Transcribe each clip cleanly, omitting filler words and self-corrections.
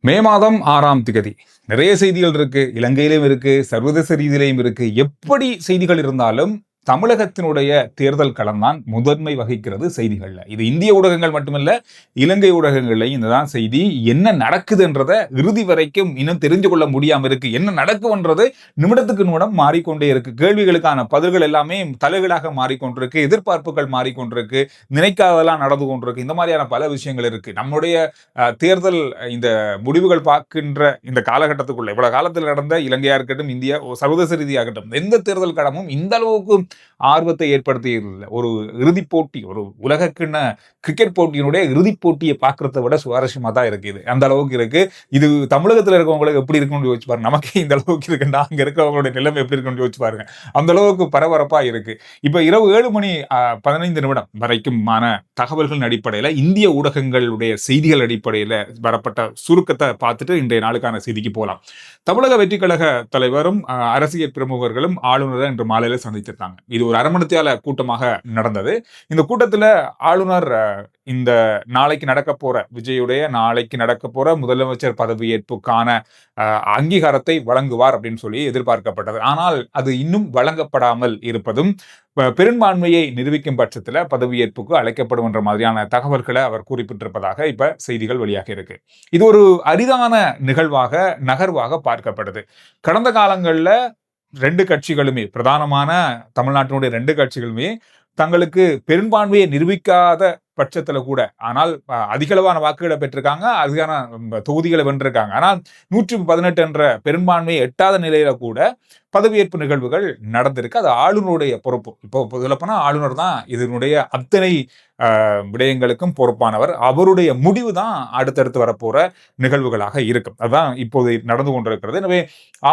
மே மாதம் 6ஆம் திகதி நிறைய செய்திகள் இருக்கு. இலங்கையிலும் இருக்கு, சர்வதேச ரீதியிலையும் இருக்கு. எப்படி செய்திகள் இருந்தாலும் தமிழகத்தினுடைய தேர்தல் களம் தான் முதன்மை வகிக்கிறது செய்திகள்ல. இது இந்திய ஊடகங்கள் மட்டுமல்ல, இலங்கை ஊடகங்கள்லையும் இதுதான் செய்தி. என்ன நடக்குதுன்றத இறுதி வரைக்கும் இன்னும் தெரிஞ்சு கொள்ள முடியாம இருக்கு. என்ன நடக்கும்ன்றது நிமிடத்துக்கு நிமிடம் மாறிக்கொண்டே இருக்கு. கேள்விகளுக்கான பதில்கள் எல்லாமே தலைகளாக மாறிக்கொண்டிருக்கு. எதிர்பார்ப்புகள் மாறிக்கொண்டிருக்கு. நினைக்காதெல்லாம் நடந்து கொண்டிருக்கு. இந்த மாதிரியான பல விஷயங்கள் இருக்கு. நம்முடைய தேர்தல் இந்த முடிவுகள் பார்க்கின்ற இந்த காலகட்டத்துக்குள்ள இவ்வளவு காலத்தில் நடந்த இலங்கையா இருக்கட்டும், இந்தியா சர்வதேச ரீதியாகட்டும், எந்த தேர்தல் களமும் இந்த அளவுக்கு ஆர்வத்தை ஏற்படுத்தியதில்லை. ஒரு இறுதிப் போட்டி, ஒரு உலகக்கிண்ண கிரிக்கெட் போட்டியினுடைய இறுதிப் போட்டியை பார்க்கறத விட சுவாரஸ்யமா தான் இருக்கு. இது அந்த அளவுக்கு இருக்கு. இது தமிழகத்தில் இருக்கவங்களுக்கு எப்படி இருக்குன்னு யோசிச்சு பாருங்க. நமக்கே இந்த அளவுக்கு இருக்குன்னா அங்க இருக்கிறவங்களுடைய நிலைமை எப்படி இருக்குன்னு யோசிச்சு பாருங்க. அந்த அளவுக்கு பரபரப்பா இருக்கு. இப்ப இரவு 7 மணி 15 நிமிடம் வரைக்குமான தகவல்களின் அடிப்படையில இந்திய ஊடகங்களுடைய செய்திகள் அடிப்படையில வரப்பட்ட சுருக்கத்தை பார்த்துட்டு இன்றைய நாளுக்கான செய்திக்கு போகலாம். தமிழக வெற்றி கழக தலைவரும் அரசியல் பிரமுகர்களும் ஆளுநரை இன்று மாலையில சந்திச்சிருந்தாங்க. இது ஒரு அரை மணித்தியால கூட்டமாக நடந்தது. இந்த கூட்டத்துல ஆளுநர் இந்த நாளைக்கு நடக்க போற விஜயுடைய நாளைக்கு நடக்க போற முதலமைச்சர் பதவியேற்புக்கான அங்கீகாரத்தை வழங்குவார் அப்படின்னு சொல்லி எதிர்பார்க்கப்பட்டது. ஆனால் அது இன்னும் வழங்கப்படாமல் இருப்பதும் பெரும்பான்மையை நிரூபிக்கும் பட்சத்துல பதவியேற்புக்கு அழைக்கப்படும் என்ற மாதிரியான தகவல்களை அவர் குறிப்பிட்டிருப்பதாக இப்ப செய்திகள் வெளியாக இருக்கு. இது ஒரு அரிதான நிகழ்வாக நகர்வாக பார்க்கப்படுது. கடந்த காலங்கள்ல ரெண்டு கட்சிகளுமே பிரதானமான தமிழ்நாட்டினுடைய ரெண்டு கட்சிகளுமே தங்களுக்கு பெரும்பான்மையை நிரூபிக்காத பட்சத்துல கூட ஆனால் அதிகளவான வாக்குகளை பெற்றிருக்காங்க, அதிகான தொகுதிகளை வென்றிருக்காங்க. ஆனால் 118 என்ற பெரும்பான்மையை எட்டாத நிலையில கூட பதவியேற்பு நிகழ்வுகள் நடந்திருக்கு. அது ஆளுநருடைய பொறுப்பு. இப்போ சொல்லப்போனா ஆளுநர் தான் இதனுடைய அத்தனை விடயங்களுக்கும் பொறுப்பானவர். அவருடைய முடிவு தான் அடுத்தடுத்து வரப்போற நிகழ்வுகளாக இருக்கும். அதுதான் இப்போது நடந்து கொண்டிருக்கிறது. எனவே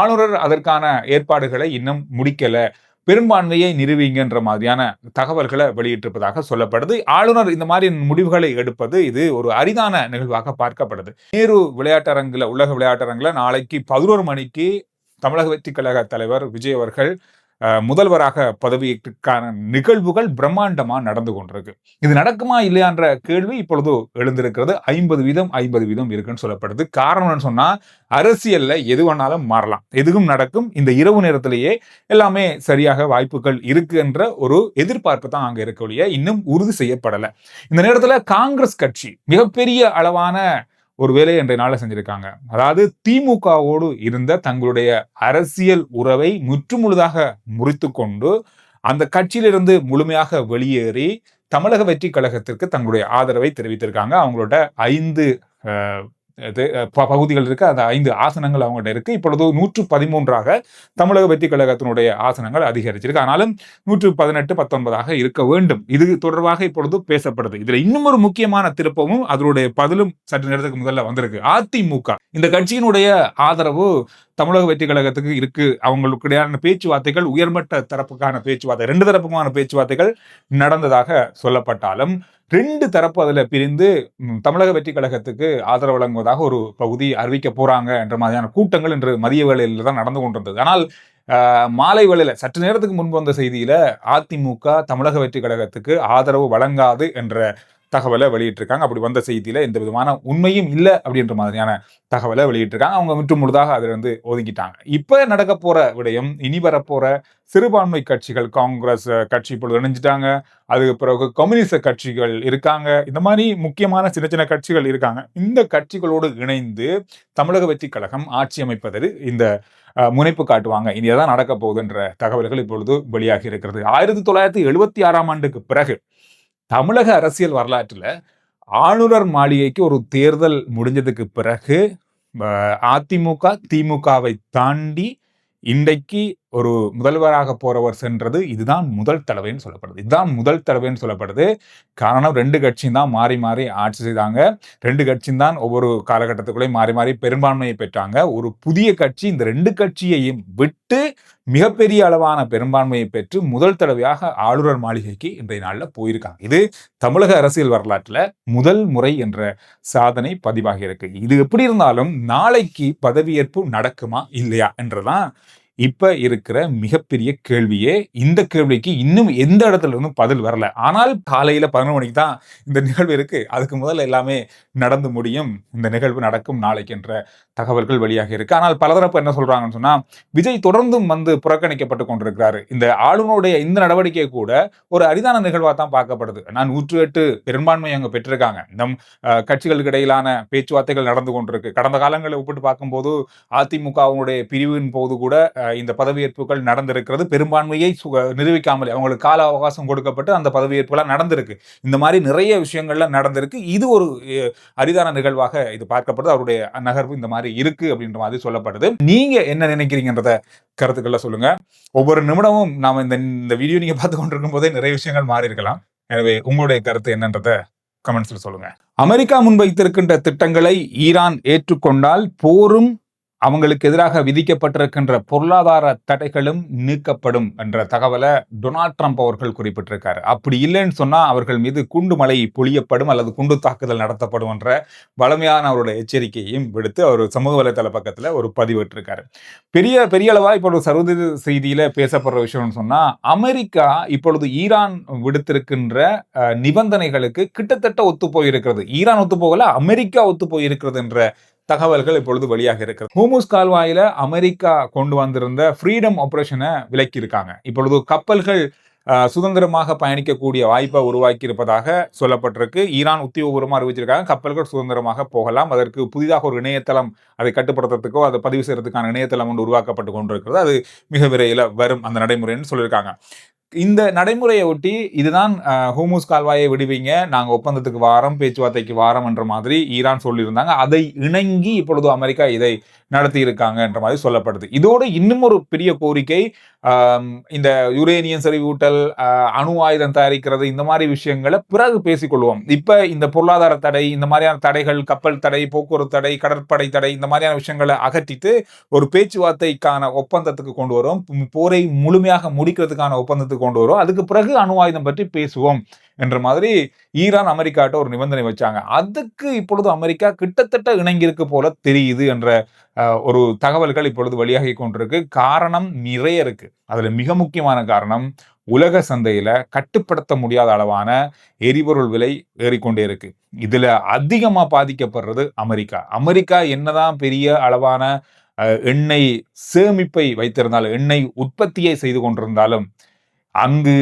ஆளுநர் அதற்கான ஏற்பாடுகளை இன்னும் முடிக்கல, பெரும்பான்மையை நிறுவிங்கன்ற மாதிரியான தகவல்களை வெளியிட்டிருப்பதாக சொல்லப்படுது. ஆளுநர் இந்த மாதிரி முடிவுகளை எடுப்பது இது ஒரு அரிதான நிகழ்வாக பார்க்கப்படுது. நேரு விளையாட்டரங்குல, உலக விளையாட்டரங்குல நாளைக்கு 11 மணிக்கு தமிழக வெற்றி கழக தலைவர் விஜய் அவர்கள் முதல்வராக பதவியேற்கான நிகழ்வுகள் பிரம்மாண்டமா நடந்து கொண்டிருக்கு. இது நடக்குமா இல்லையான்ற கேள்வி இப்பொழுது எழுந்திருக்கிறது. 50% இருக்குன்னு சொல்லப்படுது. காரணம்னு சொன்னா அரசியல்ல எது வேணாலும் மாறலாம், எதுவும் நடக்கும். இந்த இரவு நேரத்திலேயே எல்லாமே சரியாக வாய்ப்புகள் இருக்கு என்ற ஒரு எதிர்பார்ப்பு தான் அங்க இருக்கக்கூடிய, இன்னும் உறுதி செய்யப்படல. இந்த நேரத்துல காங்கிரஸ் கட்சி மிகப்பெரிய அளவான ஒரு வேலையை இன்றைய நாளில் செஞ்சிருக்காங்க. அதாவது திமுகவோடு இருந்த தங்களுடைய அரசியல் உறவை முற்றுமுழுதாக முறித்து கொண்டு அந்த கட்சியிலிருந்து முழுமையாக வெளியேறி தமிழக வெற்றி கழகத்திற்கு தங்களுடைய ஆதரவை தெரிவித்திருக்காங்க. அவங்களோட 5 பகுதிகள் இருக்கு. அந்த 5 ஆசனங்கள் அவங்கள்ட்ட இருக்கு. இப்பொழுது 113ஆக தமிழக வெற்றி கழகத்தினுடைய ஆசனங்கள் அதிகரிச்சிருக்கு. ஆனாலும் 118, 19ஆக இருக்க வேண்டும். இது தொடர்பாக இப்பொழுது பேசப்படுது. இதுல இன்னும் ஒரு முக்கியமான திருப்பமும் அதனுடைய பதிலும் சற்று நேரத்துக்கு முதல்ல வந்திருக்கு. அதிமுக இந்த கட்சியினுடைய ஆதரவு தமிழக வெற்றி கழகத்துக்கு இருக்கு. அவங்களுக்கிடையான பேச்சுவார்த்தைகள் உயர்மட்ட தரப்புக்கான பேச்சுவார்த்தை, 2 தரப்புக்கான பேச்சுவார்த்தைகள் நடந்ததாக சொல்லப்பட்டாலும் 2 தரப்பு அதுல பிரிந்து தமிழக வெற்றி கழகத்துக்கு ஆதரவு வழங்குவதாக ஒரு பகுதி அறிவிக்க போறாங்க என்ற மாதிரியான கூட்டங்கள் இன்று மதிய வேளையில தான் நடந்து கொண்டிருந்தது. ஆனால் மாலை வேளையில சற்று நேரத்துக்கு முன்பு வந்த செய்தியில அதிமுக தமிழக வெற்றி கழகத்துக்கு ஆதரவு வழங்காது என்ற தகவலை வெளியிட்டிருக்காங்க. அப்படி வந்த செய்தியில எந்த விதமான உண்மையும் இல்லை அப்படின்ற மாதிரியான தகவலை வெளியிட்டிருக்காங்க. அவங்க முற்று முழுதாக அதுல இருந்து ஒதுங்கிட்டாங்க. இப்ப நடக்க போற விடயம், இனி வரப்போற சிறுபான்மை கட்சிகள், காங்கிரஸ் கட்சி இப்பொழுது இணைஞ்சிட்டாங்க. அதுக்கு பிறகு கம்யூனிஸ்ட் கட்சிகள் இருக்காங்க. இந்த மாதிரி முக்கியமான சின்ன சின்ன கட்சிகள் இருக்காங்க. இந்த கட்சிகளோடு இணைந்து தமிழக வெற்றி கழகம் ஆட்சி அமைப்பதற்கு இந்த முனைப்பு காட்டுவாங்க. இனிதான் நடக்க போகுதுன்ற தகவல்கள் இப்பொழுது வெளியாகி இருக்கிறது. 1976ஆம் ஆண்டுக்கு பிறகு தமிழக அரசியல் வரலாற்றுல ஆளுநர் மாளிகைக்கு ஒரு தேர்தல் முடிஞ்சதுக்கு பிறகு அதிமுக திமுகவை தாண்டி இன்றைக்கு ஒரு முதல்வராக போறவர் சென்றது இதுதான் முதல் தடவைன்னு சொல்லப்படுது. காரணம் 2 கட்சியும் தான் மாறி மாறி ஆட்சி செய்தாங்க. 2 கட்சியும் தான் ஒவ்வொரு காலகட்டத்துக்குள்ளேயும் மாறி மாறி பெரும்பான்மையை பெற்றாங்க. ஒரு புதிய கட்சி இந்த 2 கட்சியையும் விட்டு மிகப்பெரிய அளவான பெரும்பான்மையை பெற்று முதல் தடவையாக ஆளுநர் மாளிகைக்கு இன்றைய நாள்ல போயிருக்காங்க. இது தமிழக அரசியல் வரலாற்றுல முதல் முறை என்ற சாதனை பதிவாகி இருக்கு. இது எப்படி இருந்தாலும் நாளைக்கு பதவியேற்பு நடக்குமா இல்லையா என்றுதான் இப்ப இருக்கிற மிகப்பெரிய கேள்வியே. இந்த கேள்விக்கு இன்னும் எந்த இடத்துல இருந்தும் பதில் வரல. ஆனால் காலையில 11 மணிக்கு தான் இந்த நிகழ்வு இருக்கு. அதுக்கு முதல்ல எல்லாமே நடந்து முடியும். இந்த நிகழ்வு நடக்கும் நாளைக்கு என்ற தகவல்கள் வெளியாக இருக்கு. ஆனால் பலதரப்பு என்ன சொல்றாங்கன்னு சொன்னா, விஜய் தொடர்ந்தும் புறக்கணிக்கப்பட்டு கொண்டிருக்கிறாரு. இந்த ஆளுநருடைய இந்த நடவடிக்கை கூட ஒரு அரிதான நிகழ்வா தான் பார்க்கப்படுது. நான் 108 பெரும்பான்மை அங்க பெற்றிருக்காங்க. நம் கட்சிகளுக்கு இடையிலான பேச்சுவார்த்தைகள் நடந்து கொண்டிருக்கு. கடந்த காலங்களை ஒப்பிட்டு பார்க்கும்போது அதிமுகவுடைய பிரிவின் போது கூட இந்த பதவியேற்புகள் நடந்திருக்கிறது. பெரும்பான்மையை நிரூபிக்காமல் அவங்களுக்கு கால அவகாசம் கொடுக்கப்பட்டு அந்த பதவியேற்புலாம் நடந்திருக்கு. இந்த மாதிரி நிறைய விஷயங்கள்ல நடந்திருக்கு. இது ஒரு அரிதான நிகழ்வாக இது பார்க்கப்படுது. அவருடைய நகர்வு இந்த மாதிரி இருக்கு அப்படின்ற மாதிரி சொல்லப்படுது. நீங்க என்ன நினைக்கிறீங்கன்றத கருத்துக்களை சொல்லுங்க. ஒவ்வொரு நிமிடமும் நாம இந்த வீடியோ நீங்க பார்த்து கொண்டிருக்கும் போதே நிறைய விஷயங்கள் மாறி இருக்கலாம். எனவே உங்களுடைய கருத்து என்னன்றத கமெண்ட்ஸ்ல சொல்லுங்க. அமெரிக்கா முன்வைத்திருக்கின்ற திட்டங்களை ஈரான் ஏற்றுக்கொண்டால் போரும் அவங்களுக்கு எதிராக விதிக்கப்பட்டிருக்கின்ற பொருளாதார தடைகளும் நீக்கப்படும் என்ற தகவலை டொனால்ட் ட்ரம்ப் அவர்கள் குறிப்பிட்டிருக்காரு. அப்படி இல்லைன்னு சொன்னா அவர்கள் மீது குண்டு மழை பொழியப்படும் அல்லது குண்டு தாக்குதல் நடத்தப்படும் என்ற வலிமையான அவருடைய எச்சரிக்கையையும் விடுத்து அவர் சமூக வலைதள பக்கத்துல ஒரு பதிவிட்டிருக்காரு. பெரிய அளவா இப்பொழுது சர்வதேச செய்தியில பேசப்படுற விஷயம்னு சொன்னா, அமெரிக்கா இப்பொழுது ஈரான் விடுத்திருக்கின்ற நிபந்தனைகளுக்கு கிட்டத்தட்ட ஒத்து போயிருக்கிறது. ஈரான் ஒத்து போகல, அமெரிக்கா ஒத்து போயிருக்கிறது என்ற தகவல்கள் இப்பொழுது வெளியாக இருக்கிறது. ஹோர்முஸ் கால்வாயில அமெரிக்கா கொண்டு வந்திருந்த ஃப்ரீடம் ஆபரேஷனை விலக்கி இருக்காங்க. இப்பொழுது கப்பல்கள் சுதந்திரமாக பயணிக்கக்கூடிய வாய்ப்பை உருவாக்கி இருப்பதாக சொல்லப்பட்டிருக்கு. ஈரான் உத்தியோகபூர்வமாக அறிவிச்சிருக்காங்க கப்பல்கள் சுதந்திரமாக போகலாம். அதற்கு புதிதாக ஒரு இணையதளம் அதை கட்டுப்படுத்துறதுக்கோ அதை பதிவு செய்யறதுக்கான இணையதளம் ஒன்று உருவாக்கப்பட்டு கொண்டிருக்கிறது. அது மிக விரைவில் வரும் அந்த நடைமுறைன்னு சொல்லியிருக்காங்க. இந்த நடைமுறையை ஒட்டி இதுதான் ஹோர்முஸ் கால்வாயை விடுவீங்க, நாங்க ஒப்பந்தத்துக்கு வாரம், பேச்சுவார்த்தைக்கு வாரம் என்ற மாதிரி ஈரான் சொல்லியிருந்தாங்க. அதை இணங்கி இப்பொழுது அமெரிக்கா இதை நடத்தி இருக்காங்க என்ற மாதிரி சொல்லப்படுது. இதோடு இன்னும் ஒரு பெரிய கோரிக்கை, இந்த யுரேனியம் செறிவூட்டல், அணு ஆயுதம் தயாரிக்கிறது, இந்த மாதிரி விஷயங்களை பிறகு பேசிக்கொள்வோம். இப்ப இந்த பொருளாதார தடை, இந்த மாதிரியான தடைகள், கப்பல் தடை, போக்குவரத்து தடை, கடற்படை தடை, இந்த மாதிரியான விஷயங்களை அகற்றிட்டு ஒரு பேச்சுவார்த்தைக்கான ஒப்பந்தத்துக்கு கொண்டு வரும், போரை முழுமையாக முடிக்கிறதுக்கான ஒப்பந்தத்துக்கு கொண்டு வரும், அதுக்கு பிறகு அணு ஆயுதம் பற்றி பேசுவோம் என்ற மாதிரி ஈரான் அமெரிக்காட்ட ஒரு நிபந்தனை வச்சாங்க. அதுக்கு இப்பொழுது அமெரிக்கா கிட்டத்தட்ட இணங்கியிருக்கு போல தெரியுது என்ற ஒரு தகவல்கள் இப்பொழுது வெளியாகி கொண்டிருக்கு. காரணம் நிறைய இருக்கு. அதுல மிக முக்கியமான காரணம், உலக சந்தையில கட்டுப்படுத்த முடியாத அளவான எரிபொருள் விலை ஏறிக்கொண்டே இருக்கு. இதுல அதிகமா பாதிக்கப்படுறது அமெரிக்கா. அமெரிக்கா என்னதான் பெரிய அளவான எண்ணெய் சேமிப்பை வைத்திருந்தாலும், எண்ணெய் உற்பத்தியை செய்து கொண்டிருந்தாலும், அங்கு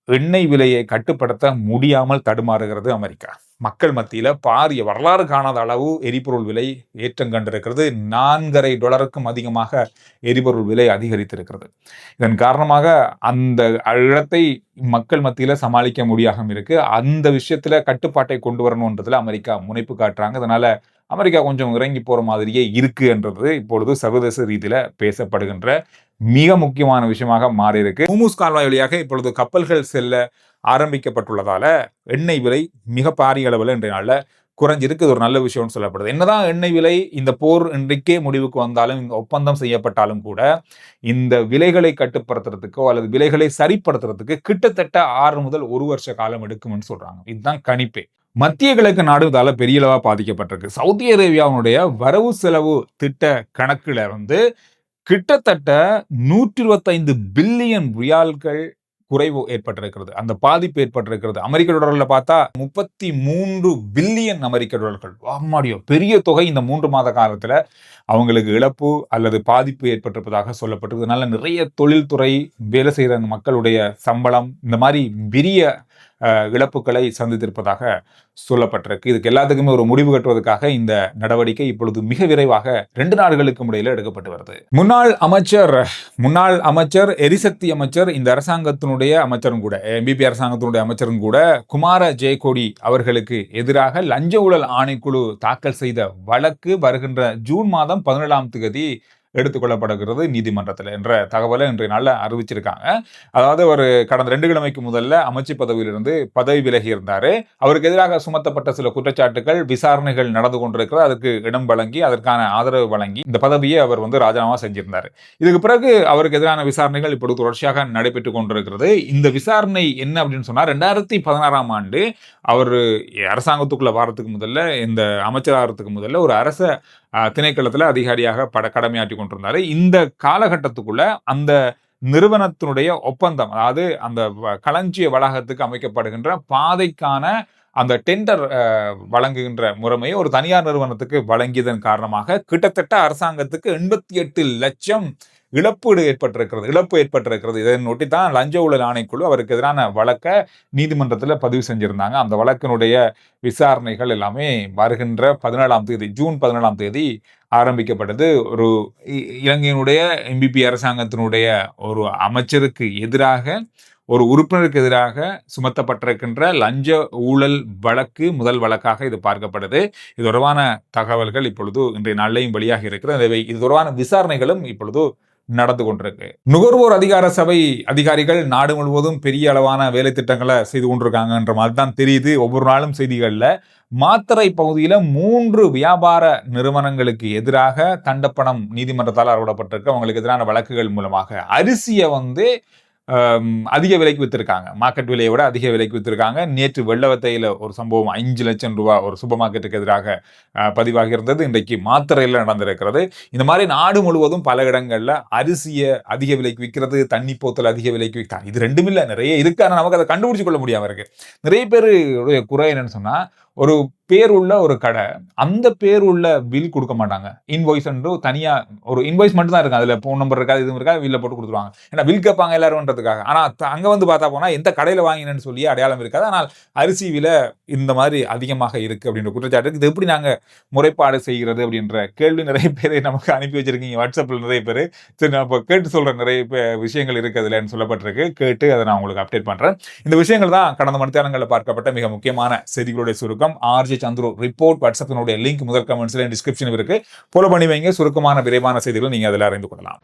எண்ணெய் விலையை கட்டுப்படுத்த முடியாமல் தடுமாறுகிறது அமெரிக்கா. மக்கள் மத்தியில பாரிய வரலாறு காணாத அளவு எரிபொருள் விலை ஏற்றம் கண்டிருக்கிறது. $4.50 அதிகமாக எரிபொருள் விலை அதிகரித்திருக்கிறது. இதன் காரணமாக அந்த இடத்தை மக்கள் மத்தியில சமாளிக்க முடியாம இருக்கு. அந்த விஷயத்துல கட்டுப்பாட்டை கொண்டு வரணும்ன்றதுல அமெரிக்கா முனைப்பு காட்டுறாங்க. அதனால அமெரிக்கா கொஞ்சம் இறங்கி போற மாதிரியே இருக்கு என்றது இப்பொழுது சர்வதேச ரீதியில பேசப்படுகின்ற மிக முக்கியமான விஷயமாக மாறி இருக்கு. ஹோர்முஸ் கால்வாய் வழியாக இப்பொழுது கப்பல்கள் செல்ல ஆரம்பிக்கப்பட்டுள்ளதால எண்ணெய் விலை மிக பாரிய அளவில் இன்றைய நாள்ல குறைஞ்சிருக்கு. ஒரு நல்ல விஷயம்னு சொல்லப்படுது. என்னதான் எண்ணெய் விலை இந்த போர் இன்றைக்கே முடிவுக்கு வந்தாலும், இந்த ஒப்பந்தம் செய்யப்பட்டாலும் கூட இந்த விலைகளை கட்டுப்படுத்துறதுக்கோ அல்லது விலைகளை சரிப்படுத்துறதுக்கு கிட்டத்தட்ட 6 முதல் 1 வருஷ காலம் எடுக்கும்னு சொல்றாங்க. இதுதான் கணிப்பே. மத்திய கிழக்கு நாடு இதால பெரிய அளவா பாதிக்கப்பட்டிருக்கு. சவுதி அரேபியாவுடைய வரவு செலவு திட்ட கணக்குல கிட்டத்தட்ட 125 பில்லியன் ரியால்கள் குறைவு ஏற்பட்டிருக்கிறது. அந்த பாதிப்பு ஏற்பட்டிருக்கிறது. அமெரிக்க டாலர்ல பார்த்தா 33 பில்லியன் அமெரிக்க டாலர்கள். ஆமாடியோ, பெரிய தொகை இந்த 3 மாத காலத்துல அவங்களுக்கு இழப்பு அல்லது பாதிப்பு ஏற்பட்டிருப்பதாக சொல்லப்பட்டிருக்கு. அதனால நிறைய தொழில்துறை, வேலை செய்யற மக்களுடைய சம்பளம், இந்த மாதிரி பெரிய இழப்புகளை சந்தித்திருப்பதாக சொல்லப்பட்டிருக்கு. இதுக்கு எல்லாத்துக்குமே ஒரு முடிவு கட்டுவதற்காக இந்த நடவடிக்கை இப்பொழுது மிக விரைவாக 2 நாடுகளுக்கும் இடையில எடுக்கப்பட்டு வருது. முன்னாள் அமைச்சர் எரிசக்தி அமைச்சர், இந்த அரசாங்கத்தினுடைய அமைச்சரும் கூட, எம்பிபி அரசாங்கத்தினுடைய அமைச்சரும் கூட, குமார ஜெயக்கொடி அவர்களுக்கு எதிராக லஞ்ச ஊழல் ஆணைக்குழு தாக்கல் செய்த வழக்கு வருகின்ற ஜூன் மாதம் 17ஆம் தேதி எடுத்துக்கொள்ளப்படுகிறது நீதிமன்றத்தில் என்ற தகவலை இன்றைய நாளில் அறிவிச்சிருக்காங்க. அதாவது ஒரு கடந்த 2 கிழமைக்கு முதல்ல அமைச்சு பதவியிலிருந்து பதவி விலகி இருந்தாரு. அவருக்கு எதிராக சுமத்தப்பட்ட சில குற்றச்சாட்டுகள், விசாரணைகள் நடந்து கொண்டிருக்கிறது. அதுக்கு இடம் வழங்கி, அதற்கான ஆதரவு வழங்கி இந்த பதவியை அவர் ராஜினாமா செஞ்சிருந்தாரு. இதுக்கு பிறகு அவருக்கு எதிரான விசாரணைகள் இப்பொழுது தொடர்ச்சியாக நடைபெற்றுக் கொண்டிருக்கிறது. இந்த விசாரணை என்ன அப்படின்னு சொன்னா, 2016ஆம் ஆண்டு அவர் அரசாங்கத்துக்குள்ள வாரத்துக்கு முதல்ல, இந்த அமைச்சராகிறதுக்கு முதல்ல ஒரு அரச திணைக்களத்தில் அதிகாரியாக கடமையாற்றி கொண்டிருந்தாரு. இந்த காலகட்டத்துக்குள்ள அந்த நிறுவனத்தினுடைய ஒப்பந்தம், அதாவது அந்த களஞ்சிய வளாகத்துக்கு அமைக்கப்படுகின்ற பாதைக்கான அந்த டெண்டர் வழங்குகின்ற முறைமையை ஒரு தனியார் நிறுவனத்துக்கு வழங்கியதன் காரணமாக கிட்டத்தட்ட அரசாங்கத்துக்கு 88 லட்சம் இழப்பு ஏற்பட்டிருக்கிறது. இதனொட்டி தான் லஞ்ச ஊழல் ஆணைக்குழு அவருக்கு எதிரான வழக்கை நீதிமன்றத்தில் பதிவு செஞ்சிருந்தாங்க. அந்த வழக்கினுடைய விசாரணைகள் எல்லாமே வருகின்ற 17ஆம் தேதி, ஜூன் 17ஆம் தேதி ஆரம்பிக்கப்பட்டது. ஒரு இலங்கையினுடைய MBP அரசாங்கத்தினுடைய ஒரு அமைச்சருக்கு எதிராக, ஒரு உறுப்பினருக்கு எதிராக சுமத்தப்பட்டிருக்கின்ற லஞ்ச ஊழல் வழக்கு முதல் வழக்காக இது பார்க்கப்படுது. இது தொடர்பான தகவல்கள் இப்பொழுது இன்றைய நாளிலையும் வெளியாக இருக்கிறது. இது தொடர்பான விசாரணைகளும் இப்பொழுது நடந்து கொண்டிருக்கு. நுகர்வோர் அதிகார சபை அதிகாரிகள் நாடு முழுவதும் பெரிய அளவான வேலை திட்டங்களை செய்து கொண்டிருக்காங்கன்ற மாதிரி தான் தெரியுது. ஒவ்வொரு நாளும் செய்திகள்ல மாத்தறை பகுதியில 3 வியாபார நிறுவனங்களுக்கு எதிராக தண்டப்பணம் நீதிமன்றத்தால் அறவிடப்பட்டிருக்கு. அவங்களுக்கு எதிரான வழக்குகள் மூலமாக அரிசியை அதிக விலைக்கு வித்திருக்காங்க. மார்க்கெட் விலையை விட அதிக விலைக்கு வித்திருக்காங்க. நேற்று வெள்ளவத்தையில ஒரு சம்பவம் 5 லட்சம் ரூபாய் ஒரு சூப்பர் மார்க்கெட்டுக்கு எதிராக பதிவாகி இருந்தது. இன்றைக்கு மாத்தறையில் நடந்திருக்கிறது. இந்த மாதிரி நாடு முழுவதும் பல இடங்கள்ல அரிசியை அதிக விலைக்கு விற்கிறது, தண்ணி போத்தல் அதிக விலைக்கு விற்கிறாங்க. இது ரெண்டும் இல்லை, நிறைய இருக்கு. ஆனால் நமக்கு அதை கண்டுபிடிச்சு கொள்ள முடியாம இருக்கு. நிறைய பேருடைய குறை என்னன்னு சொன்னா, ஒரு பேர் உள்ள ஒரு கடை, அந்த பேர் உள்ள பில் கொடுக்க மாட்டாங்க. இன்வாய்ஸ் தனியா ஒரு இன்வாய்ஸ் மட்டும் தான் இருக்கும். அதுல போன் நம்பர் இருக்காது, இதுவும் இருக்காது, பில்ல போட்டு கொடுத்துருவாங்க. ஏன்னா பில் கேட்பாங்க எல்லாரும்ன்றதுக்காக. ஆனா அங்க பார்த்தா போனா எந்த கடையில வாங்கினேன்னு சொல்லி அடையாளம் இருக்காது. ஆனால் அரிசி விலை இந்த மாதிரி அதிகமாக இருக்கு அப்படின்ற குற்றச்சாட்டு. இது எப்படி நாங்க முறைப்பாடு செய்கிறது அப்படின்ற கேள்வி நிறைய பேர் நமக்கு அனுப்பி வச்சிருக்கீங்க வாட்ஸ்அப்ல நிறைய பேர். சரி, நான் இப்போ கேட்டு சொல்ற நிறைய விஷயங்கள் இருக்கு அதுலன்னு சொல்லப்பட்டிருக்கு. கேட்டு அதை நான் உங்களுக்கு அப்டேட் பண்றேன். இந்த விஷயங்கள் தான் கடந்த மணித்தியாலங்களில் பார்க்கப்பட்ட மிக முக்கியமான செய்திகளுடைய சுருக்கம். RJ சந்துரு ரிப்போர்ட் வாட்ஸ்அப்பினுடைய லிங்க் முதல் கமெண்ட்ஸ்ல டிஸ்கிரிப்ஷன் இருக்கு. ஃபாலோ பண்ணி வைங்க. சுருக்கமான விரைவான செய்திகளை நீங்க அதில் அறிந்து கொள்ளலாம்.